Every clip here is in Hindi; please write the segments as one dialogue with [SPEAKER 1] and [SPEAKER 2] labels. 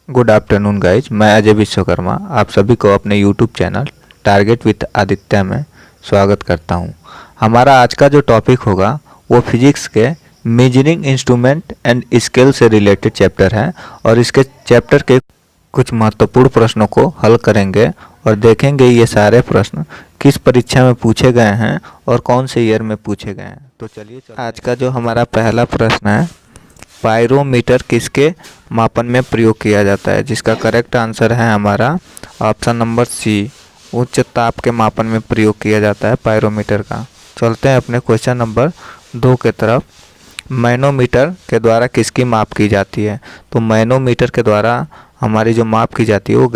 [SPEAKER 1] गुड आफ्टरनून गाइज, मैं अजय विश्वकर्मा आप सभी को अपने YouTube channel target with Aditya में स्वागत करता हूं। हमारा आज का जो टॉपिक होगा वो फिजिक्स के मेजरिंग इंस्ट्रूमेंट एंड स्केल से रिलेटेड चैप्टर है और इसके चैप्टर के कुछ महत्वपूर्ण प्रश्नों को हल करेंगे और देखेंगे ये सारे प्रश्न किस परीक्षा में पूछे गए हैं और कौन से ईयर में पूछे गए हैं। तो चलिए आज का जो हमारा पहला प्रश्न है, पायरोमीटर किसके मापन में प्रयोग किया जाता है, जिसका करेक्ट आंसर है हमारा ऑप्शन नंबर सी, उच्च ताप के मापन में प्रयोग किया जाता है पायरोमीटर का। चलते हैं अपने क्वेश्चन नंबर 2 के तरफ। मैनोमीटर के द्वारा किसकी माप की जाती है? तो मैनोमीटर के द्वारा हमारी जो माप की जाती है वो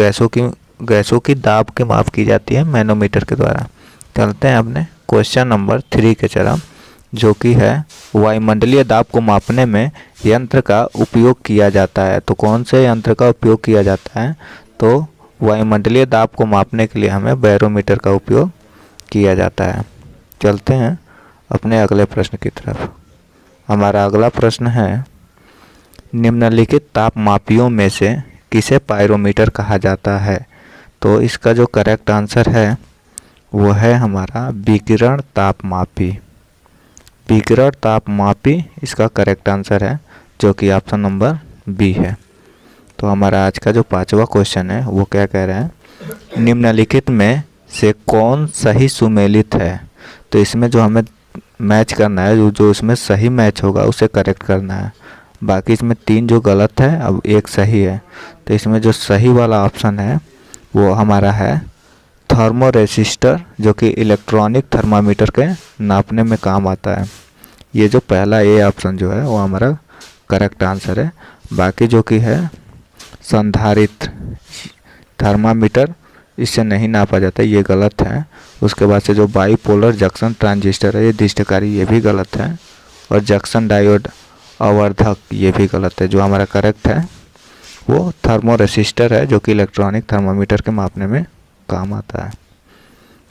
[SPEAKER 1] गैसों की दाब की माप की जाती है मैनोमीटर के द्वारा। चलते हैं अपने क्वेश्चन नंबर 3 के तरफ, जो कि है वायुमंडलीय दाब को मापने में यंत्र का उपयोग किया जाता है। तो कौन से यंत्र का उपयोग किया जाता है? तो वायुमंडलीय दाब को मापने के लिए हमें बैरोमीटर का उपयोग किया जाता है। चलते हैं अपने अगले प्रश्न की तरफ। हमारा अगला प्रश्न है, निम्नलिखित तापमापियों में से किसे पायरोमीटर कहा जाता है? तो इसका जो करेक्ट आंसर है वो है हमारा विकिरण तापमापी। विकिरण तापमापी इसका करेक्ट आंसर है, जो कि ऑप्शन नंबर बी है। तो हमारा आज का जो 5वां क्वेश्चन है वो क्या कह रहा है, निम्नलिखित में से कौन सही सुमेलित है? तो इसमें जो हमें मैच करना है, जो इसमें सही मैच होगा उसे करेक्ट करना है। बाकी इसमें 3 जो गलत है, अब एक सही है। तो इसमें जो सही वाला ऑप्शन है वो हमारा है थर्मोरेसिस्टर, जो कि इलेक्ट्रॉनिक थर्मामीटर के नापने में काम आता है। ये जो पहला ए ऑप्शन जो है वो हमारा करेक्ट आंसर है। बाकी जो कि है संधारित्र थर्मामीटर, इससे नहीं नापा जाता, ये गलत है। उसके बाद से जो बाईपोलर जंक्शन ट्रांजिस्टर है ये दिष्टकारी, ये भी गलत है। और जंक्शन डायोड आवर्धक, ये भी गलत है। जो हमारा करेक्ट है वो थर्मोरेसिस्टर है, जो कि इलेक्ट्रॉनिक थर्मामीटर के मापने में काम आता है।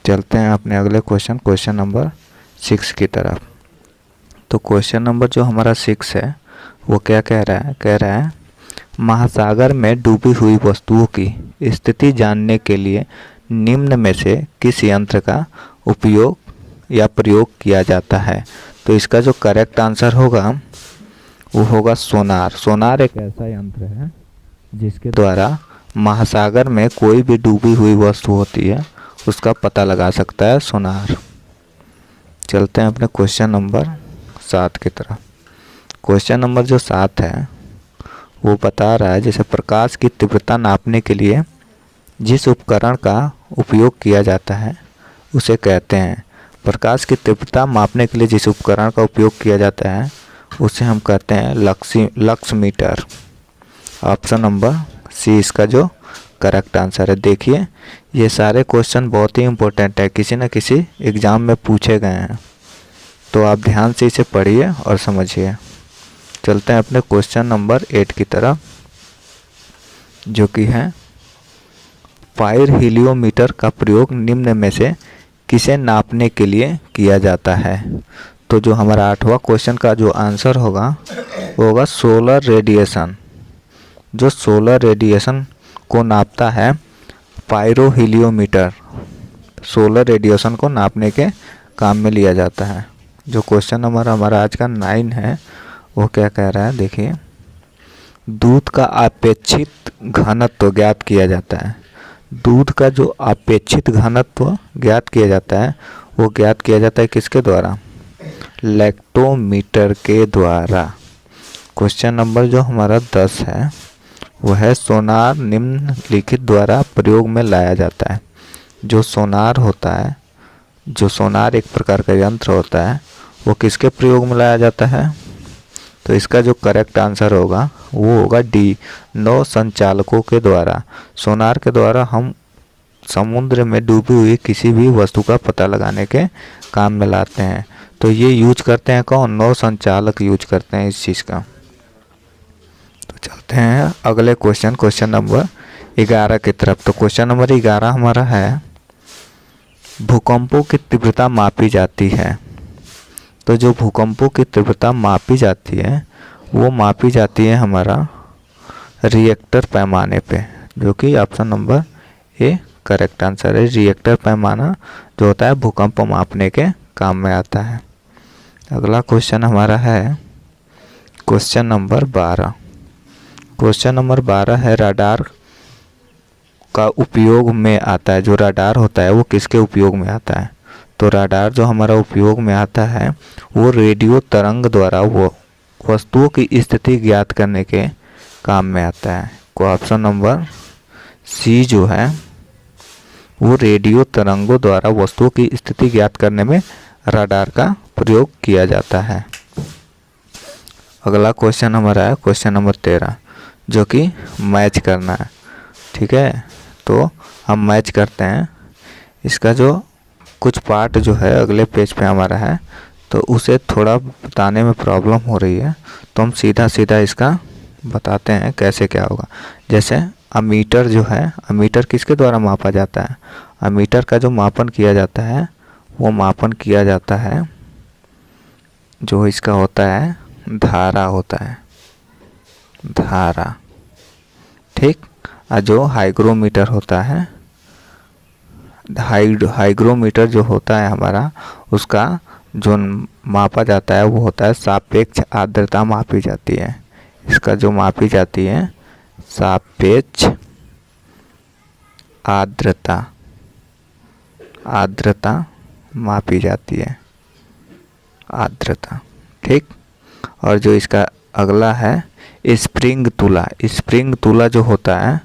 [SPEAKER 1] चलते हैं अपने अगले क्वेश्चन नंबर 6 की तरफ। तो क्वेश्चन नंबर जो हमारा 6 है वो क्या कह रहा है महासागर में डूबी हुई वस्तुओं की स्थिति जानने के लिए निम्न में से किस यंत्र का उपयोग या प्रयोग किया जाता है? तो इसका जो करेक्ट आंसर होगा वो होगा सोनार। सोनार एक ऐसा यंत्र है जिसके द्वारा महासागर में कोई भी डूबी हुई वस्तु होती है उसका पता लगा सकता है सोनार। चलते हैं अपने क्वेश्चन नंबर 7 की तरफ। क्वेश्चन नंबर जो 7 है वो बता रहा है, जैसे प्रकाश की तीव्रता नापने के लिए जिस उपकरण का उपयोग किया जाता है उसे कहते हैं। प्रकाश की तीव्रता मापने के लिए जिस उपकरण का उपयोग किया जाता है उसे हम कहते हैं lux meter. Option number C इसका जो करेक्ट आंसर है। देखिए ये सारे क्वेश्चन बहुत ही इम्पोर्टेंट है, किसी न किसी एग्ज़ाम में पूछे गए हैं, तो आप ध्यान से इसे पढ़िए और समझिए। चलते हैं अपने क्वेश्चन नंबर 8 की तरफ, जो कि है फायर हीलियोमीटर का प्रयोग निम्न में से किसे नापने के लिए किया जाता है? तो जो हमारा 8वां क्वेश्चन का जो आंसर होगा वो होगा सोलर रेडिएशन। जो सोलर रेडिएशन को नापता है पायरो हीलियोमीटर, सोलर रेडिएशन को नापने के काम में लिया जाता है। जो क्वेश्चन नंबर हमारा आज का 9 है वो क्या कह रहा है, देखिए दूध का अपेक्षित घनत्व ज्ञात किया जाता है। दूध का जो अपेक्षित घनत्व ज्ञात किया जाता है वो ज्ञात किया जाता है किसके द्वारा? लैक्टोमीटर के द्वारा। क्वेश्चन नंबर जो हमारा 10 है वो है सोनार निम्नलिखित द्वारा प्रयोग में लाया जाता है। जो सोनार होता है, जो सोनार एक प्रकार का यंत्र होता है, वो किसके प्रयोग में लाया जाता है? तो इसका जो करेक्ट आंसर होगा वो होगा डी, नौ संचालकों के द्वारा। सोनार के द्वारा हम समुद्र में डूबी हुई किसी भी वस्तु का पता लगाने के काम में लाते हैं। तो ये यूज करते हैं कौन? नौ संचालक यूज करते हैं इस चीज़ का। तो चलते हैं अगले क्वेश्चन नंबर 11 की तरफ। तो क्वेश्चन नंबर 11 हमारा है भूकंपों की तीव्रता मापी जाती है। तो जो भूकंपों की तीव्रता मापी जाती है वो मापी जाती है हमारा रिएक्टर पैमाने पे, जो कि option number A correct answer है। रिएक्टर पैमाना जो होता है भूकंप मापने के काम में आता है। अगला क्वेश्चन हमारा है क्वेश्चन नंबर 12। क्वेश्चन नंबर 12 है रडार का उपयोग में आता है। जो रडार होता है वो किसके उपयोग में आता है? तो रडार जो हमारा उपयोग में आता है वो रेडियो तरंग द्वारा वो वस्तुओं की स्थिति ज्ञात करने के काम में आता है। को ऑप्शन नंबर सी जो है वो रेडियो तरंगों द्वारा वस्तुओं की स्थिति ज्ञात करने में रडार का प्रयोग किया जाता है। अगला क्वेश्चन हमारा है क्वेश्चन नंबर 13, जो कि मैच करना है। ठीक है, तो हम मैच करते हैं। इसका जो कुछ पार्ट जो है अगले पेज पे हमारा है, तो उसे थोड़ा बताने में प्रॉब्लम हो रही है, तो हम सीधा सीधा इसका बताते हैं कैसे क्या होगा। जैसे अमीटर जो है, अमीटर किसके द्वारा मापा जाता है? अमीटर का जो मापन किया जाता है वो मापन किया जाता है जो इसका होता है धारा होता है, धारा। ठीक, और जो हाइग्रोमीटर होता है, हाइग्रोमीटर जो होता है हमारा, उसका जो मापा जाता है वो होता है सापेक्ष आर्द्रता मापी जाती है। इसका जो मापी जाती है सापेक्ष आर्द्रता, आर्द्रता मापी जाती है, आर्द्रता। ठीक, और जो इसका अगला है स्प्रिंग तुला। स्प्रिंग तुला जो होता है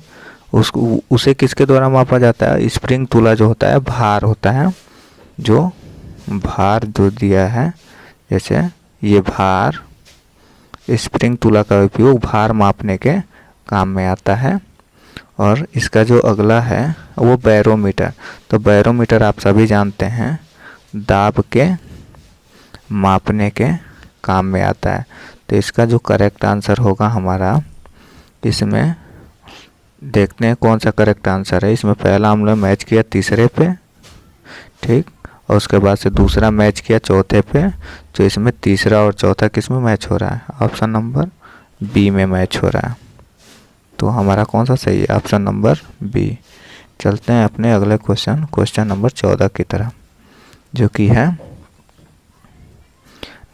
[SPEAKER 1] उसे किसके द्वारा मापा जाता है? स्प्रिंग तुला जो होता है भार होता है, जो भार जो दिया है, जैसे ये भार, स्प्रिंग तुला का उपयोग भार मापने के काम में आता है। और इसका जो अगला है वो बैरोमीटर। तो बैरोमीटर आप सभी जानते हैं दाब के मापने के काम में आता है। तो इसका जो करेक्ट आंसर होगा हमारा, इसमें देखते हैं कौन सा करेक्ट आंसर है। इसमें पहला हमने मैच किया तीसरे पे, ठीक, और उसके बाद से दूसरा मैच किया चौथे पे। तो इसमें तीसरा और चौथा किस में मैच हो रहा है? ऑप्शन नंबर बी में मैच हो रहा है। तो हमारा कौन सा सही है? Option number B. चलते हैं अपने अगले क्वेश्चन, क्वेश्चन नंबर 14 की तरफ, जो कि है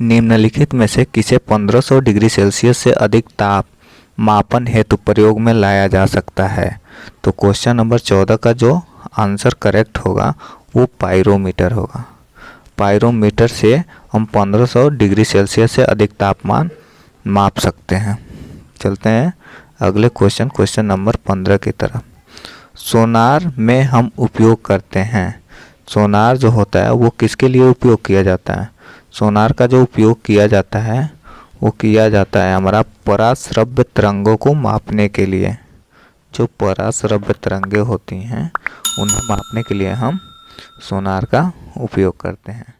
[SPEAKER 1] निम्नलिखित में से किसे 1500 डिग्री सेल्सियस से अधिक ताप मापन हेतु प्रयोग में लाया जा सकता है? तो क्वेश्चन नंबर 14 का जो आंसर करेक्ट होगा वो पायरोमीटर होगा। पायरोमीटर से हम 1500 डिग्री सेल्सियस से अधिक तापमान माप सकते हैं। चलते हैं अगले क्वेश्चन, क्वेश्चन नंबर 15 की तरफ। सोनार में हम उपयोग करते हैं। सोनार जो होता है वो किसके लिए उपयोग किया जाता है? सोनार का जो उपयोग किया जाता है वो किया जाता है हमारा पराश्रव्य तरंगों को मापने के लिए। जो पराश्रव्य तरंगें होती हैं उन्हें मापने के लिए हम सोनार का उपयोग करते हैं।